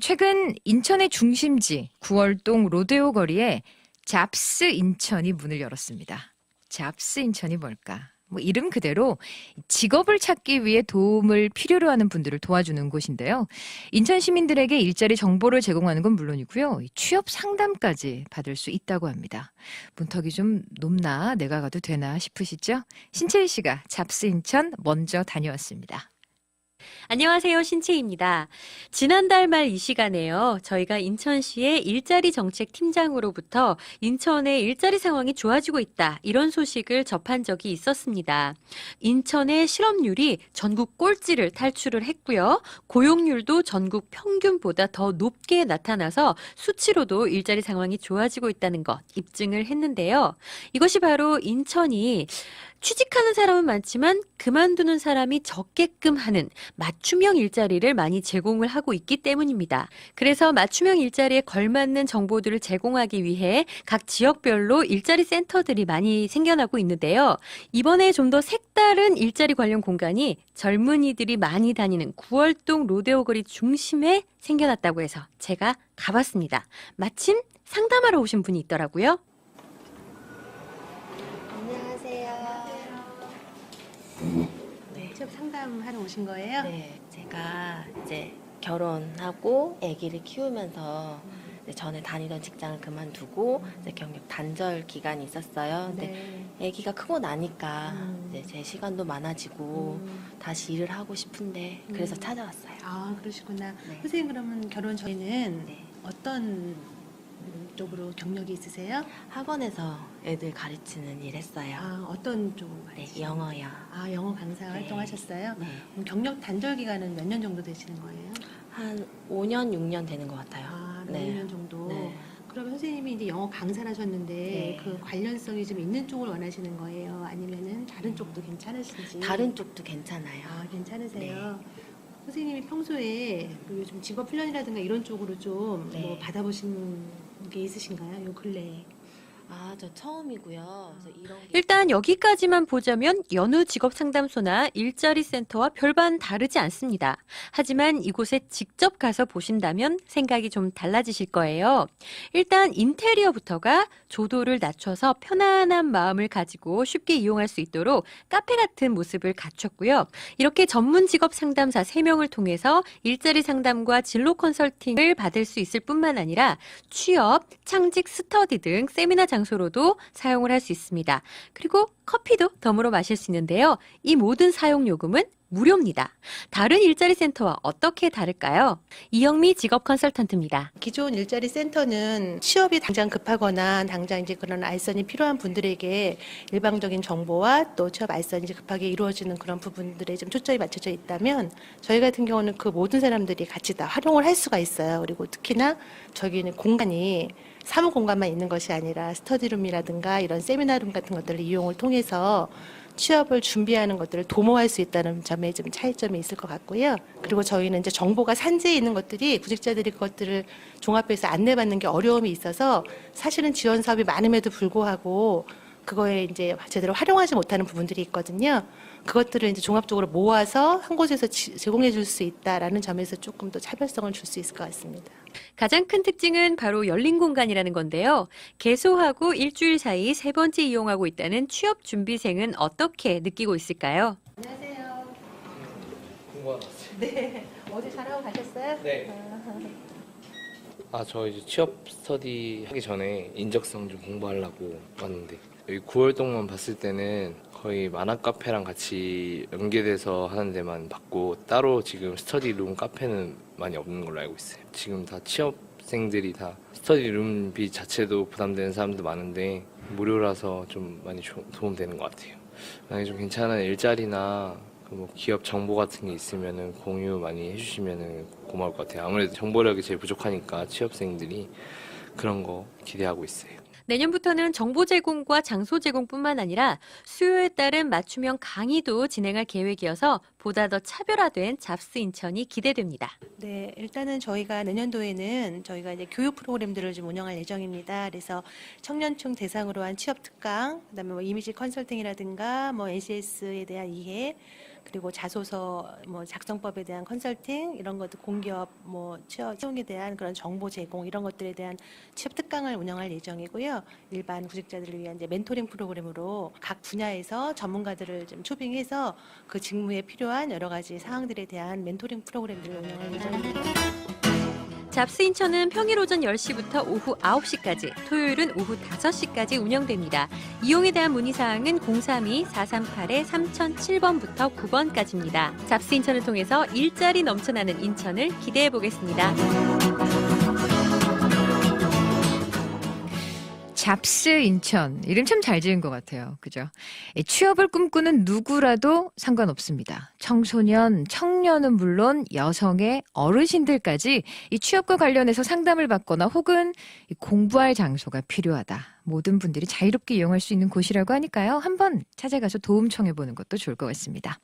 최근 인천의 중심지 구월동 로데오 거리에 잡스 인천이 문을 열었습니다. 잡스 인천이 뭘까? 이름 그대로 직업을 찾기 위해 도움을 필요로 하는 분들을 도와주는 곳인데요. 인천 시민들에게 일자리 정보를 제공하는 건 물론이고요. 취업 상담까지 받을 수 있다고 합니다. 문턱이 좀 높나 내가 가도 되나 싶으시죠? 신채희 씨가 잡스 인천 먼저 다녀왔습니다. 안녕하세요. 신채입니다. 지난달 말 이 시간에요. 저희가 인천시의 일자리 정책 팀장으로부터 인천의 일자리 상황이 좋아지고 있다. 이런 소식을 접한 적이 있었습니다. 인천의 실업률이 전국 꼴찌를 탈출을 했고요. 고용률도 전국 평균보다 더 높게 나타나서 수치로도 일자리 상황이 좋아지고 있다는 것 입증을 했는데요. 이것이 바로 인천이 취직하는 사람은 많지만 그만두는 사람이 적게끔 하는 맞춤형 일자리를 많이 제공을 하고 있기 때문입니다. 그래서 맞춤형 일자리에 걸맞는 정보들을 제공하기 위해 각 지역별로 일자리 센터들이 많이 생겨나고 있는데요. 이번에 좀 더 색다른 일자리 관련 공간이 젊은이들이 많이 다니는 구월동 로데오 거리 중심에 생겨났다고 해서 제가 가봤습니다. 마침 상담하러 오신 분이 있더라고요. 네. 취업 상담하러 오신 거예요? 네, 제가 이제 결혼하고 아기를 키우면서 이제 전에 다니던 직장을 그만두고 이제 경력 단절 기간이 있었어요. 근데 아기가 크고 나니까 이제 제 시간도 많아지고 다시 일을 하고 싶은데 그래서 찾아왔어요. 아, 그러시구나. 네. 선생님 그러면 결혼 전에는 네. 어떤 쪽으로 경력이 있으세요? 학원에서 애들 가르치는 일 했어요. 아, 어떤 쪽으로 네, 가르치세요? 영어요. 아, 영어 강사 네. 활동하셨어요? 네. 그럼 경력 단절 기간은 몇 년 정도 되시는 거예요? 한 5년, 6년 되는 것 같아요. 아, 몇 네. 년 정도. 네. 그러면 선생님이 이제 영어 강사를 하셨는데 네. 그 관련성이 좀 있는 쪽을 원하시는 거예요? 아니면은 다른 쪽도 괜찮으신지? 다른 쪽도 괜찮아요. 아, 괜찮으세요? 선생님이 평소에 그 요즘 직업 훈련이라든가 이런 쪽으로 좀 네. 뭐 받아보신 게 있으신가요? 요 근래에. 아, 저 처음이고요. 그래서 이런 게 일단 여기까지만 보자면 여느 직업상담소나 일자리 센터와 별반 다르지 않습니다. 하지만 이곳에 직접 가서 보신다면 생각이 좀 달라지실 거예요. 일단 인테리어부터가 조도를 낮춰서 편안한 마음을 가지고 쉽게 이용할 수 있도록 카페 같은 모습을 갖췄고요. 이렇게 전문 직업 상담사 3명을 통해서 일자리 상담과 진로 컨설팅을 받을 수 있을 뿐만 아니라 취업, 창직 스터디 등 세미나 장소로도 사용을 할 수 있습니다. 그리고 커피도 덤으로 마실 수 있는데요. 이 모든 사용 요금은 무료입니다. 다른 일자리 센터와 어떻게 다를까요? 이영미 직업 컨설턴트입니다. 기존 일자리 센터는 취업이 당장 급하거나 당장 이제 그런 알선이 필요한 분들에게 일방적인 정보와 또 취업 알선이 이제 급하게 이루어지는 그런 부분들에 좀 초점이 맞춰져 있다면 저희 같은 경우는 그 모든 사람들이 같이 다 활용을 할 수가 있어요. 그리고 특히나 저기는 공간이 사무 공간만 있는 것이 아니라 스터디룸이라든가 이런 세미나룸 같은 것들을 이용을 통해서 취업을 준비하는 것들을 도모할 수 있다는 점에 좀 차이점이 있을 것 같고요. 그리고 저희는 이제 정보가 산재해 있는 것들이 구직자들이 그것들을 종합해서 안내받는 게 어려움이 있어서 사실은 지원 사업이 많음에도 불구하고 그거에 이제 제대로 활용하지 못하는 부분들이 있거든요. 그것들을 이제 종합적으로 모아서 한 곳에서 제공해 줄 수 있다라는 점에서 조금 더 차별성을 줄 수 있을 것 같습니다. 가장 큰 특징은 바로 열린 공간이라는 건데요. 개소하고 일주일 사이 3번째 이용하고 있다는 취업 준비생은 어떻게 느끼고 있을까요? 안녕하세요. 공부하러 왔어요. 네. 어제 잘하고 가셨어요? 네. 저 이제 취업 스터디 하기 전에 인적성 좀 공부하려고 왔는데 여기 9월동만 봤을 때는 거의 만화 카페랑 같이 연계돼서 하는 데만 봤고 따로 지금 스터디룸 카페는 많이 없는 걸로 알고 있어요. 지금 다 취업생들이 다 스터디룸비 자체도 부담되는 사람도 많은데 무료라서 좀 많이 도움되는 것 같아요. 만약에 좀 괜찮은 일자리나 뭐 기업 정보 같은 게 있으면은 공유 많이 해주시면은 고마울 것 같아요. 아무래도 정보력이 제일 부족하니까 취업생들이 그런 거 기대하고 있어요. 내년부터는 정보 제공과 장소 제공뿐만 아니라 수요에 따른 맞춤형 강의도 진행할 계획이어서 보다 더 차별화된 잡스 인천이 기대됩니다. 네, 일단은 저희가 내년도에는 저희가 이제 교육 프로그램들을 좀 운영할 예정입니다. 그래서 청년층 대상으로 한 취업 특강, 그다음에 뭐 이미지 컨설팅이라든가 뭐 NCS에 대한 이해, 그리고 자소서 뭐 작성법에 대한 컨설팅 이런 것도 공기업 뭐 채용에 대한 그런 정보 제공 이런 것들에 대한 취업 특강을 운영할 예정이고요. 일반 구직자들을 위한 이제 멘토링 프로그램으로 각 분야에서 전문가들을 좀 초빙해서 그 직무에 필요한 여러 가지 사항들에 대한 멘토링 프로그램들을 운영할 예정입니다. 잡스 인천은 평일 오전 10시부터 오후 9시까지, 토요일은 오후 5시까지 운영됩니다. 이용에 대한 문의사항은 032-438-3007번부터 9번까지입니다. 잡스 인천을 통해서 일자리 넘쳐나는 인천을 기대해 보겠습니다. 잡스 인천. 이름 참 잘 지은 것 같아요. 그죠? 취업을 꿈꾸는 누구라도 상관없습니다. 청소년, 청년은 물론 여성의 어르신들까지 이 취업과 관련해서 상담을 받거나 혹은 공부할 장소가 필요하다. 모든 분들이 자유롭게 이용할 수 있는 곳이라고 하니까요. 한번 찾아가서 도움 청해보는 것도 좋을 것 같습니다.